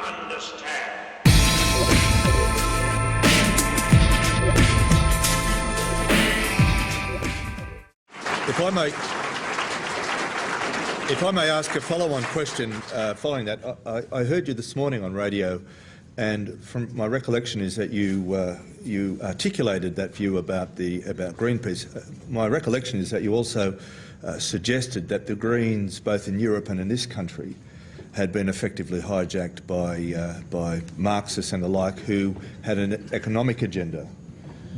understand. If I may ask a follow-on question following that, I heard you this morning on radio, and from my recollection is that you articulated that view about Greenpeace. My recollection is that you also suggested that the Greens, both in Europe and in this country, had been effectively hijacked by Marxists and the like, who had an economic agenda.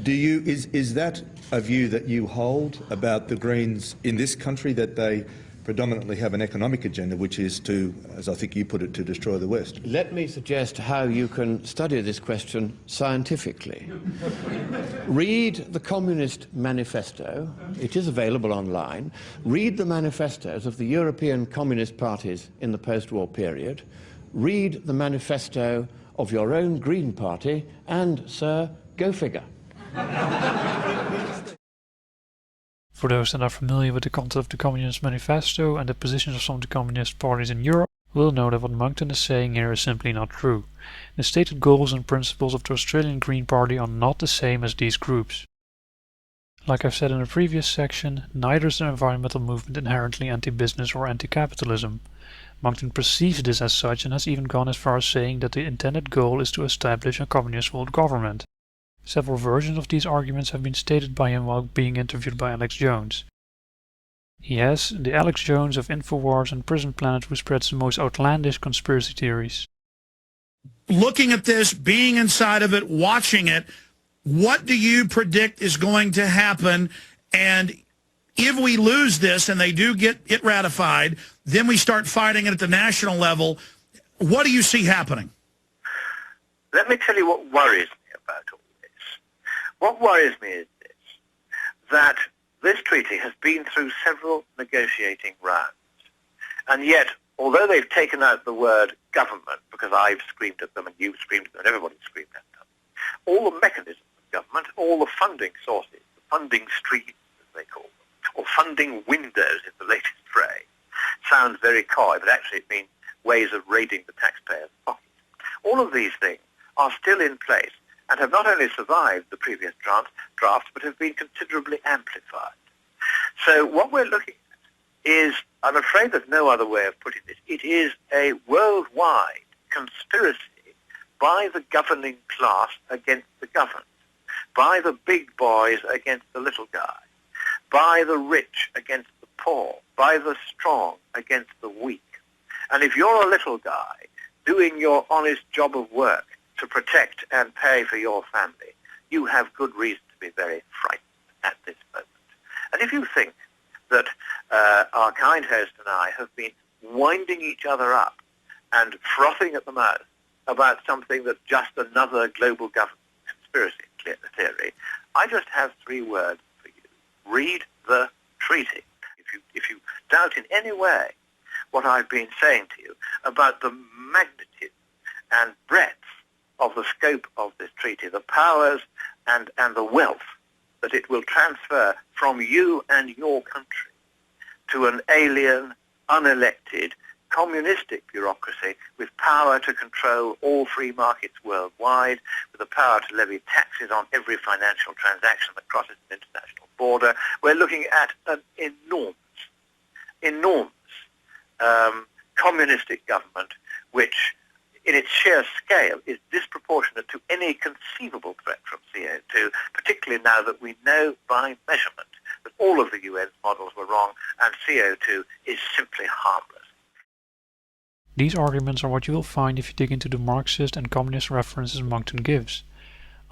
Is that a view that you hold about the Greens in this country, that they predominantly have an economic agenda, which is to, as I think you put it, to destroy the West? Let me suggest how you can study this question scientifically. Read the Communist Manifesto. It is available online. Read the manifestos of the European Communist parties in the post-war period. Read the manifesto of your own Green Party, and, sir, go figure. For those that are familiar with the content of the Communist Manifesto and the positions of some of the communist parties in Europe, will know that what Monckton is saying here is simply not true. The stated goals and principles of the Australian Green Party are not the same as these groups. Like I've said in a previous section, neither is the environmental movement inherently anti-business or anti-capitalism. Monckton perceives this as such and has even gone as far as saying that the intended goal is to establish a communist world government. Several versions of these arguments have been stated by him while being interviewed by Alex Jones. He has the Alex Jones of Infowars and Prison Planet, who spreads the most outlandish conspiracy theories. Looking at this, being inside of it, watching it, what do you predict is going to happen? And if we lose this and they do get it ratified, then we start fighting it at the national level. What do you see happening? Let me tell you what worries me about all this. What worries me is this, that this treaty has been through several negotiating rounds. And yet, although they've taken out the word government, because I've screamed at them and you've screamed at them and everybody's screamed at them, all the mechanisms of government, all the funding sources, the funding streams, as they call them, or funding windows in the latest phrase, sounds very coy, but actually it means ways of raiding the taxpayer's pocket. All of these things are still in place and have not only survived the previous draft, but have been considerably amplified. So what we're looking at is, I'm afraid there's no other way of putting this, it is a worldwide conspiracy by the governing class against the governed, by the big boys against the little guy, by the rich against the poor, by the strong against the weak. And if you're a little guy doing your honest job of work to protect and pay for your family, you have good reason to be very frightened at this moment. And if you think that our kind host and I have been winding each other up and frothing at the mouth about something that's just another global government conspiracy theory, I just have three words for you. Read the treaty. If you doubt in any way what I've been saying to you about the magnitude and breadth of the scope of this treaty, the powers and the wealth that it will transfer from you and your country to an alien, unelected, communistic bureaucracy with power to control all free markets worldwide, with the power to levy taxes on every financial transaction that crosses an international border, we're looking at an enormous communistic government which, in its sheer scale, is disproportionate to any conceivable threat from CO2, particularly now that we know by measurement that all of the UN's models were wrong and CO2 is simply harmless. These arguments are what you will find if you dig into the Marxist and communist references Monckton gives.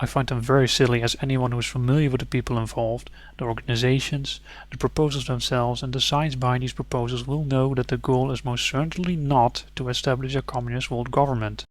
I find them very silly, as anyone who is familiar with the people involved, the organizations, the proposals themselves and the science behind these proposals will know that the goal is most certainly not to establish a communist world government.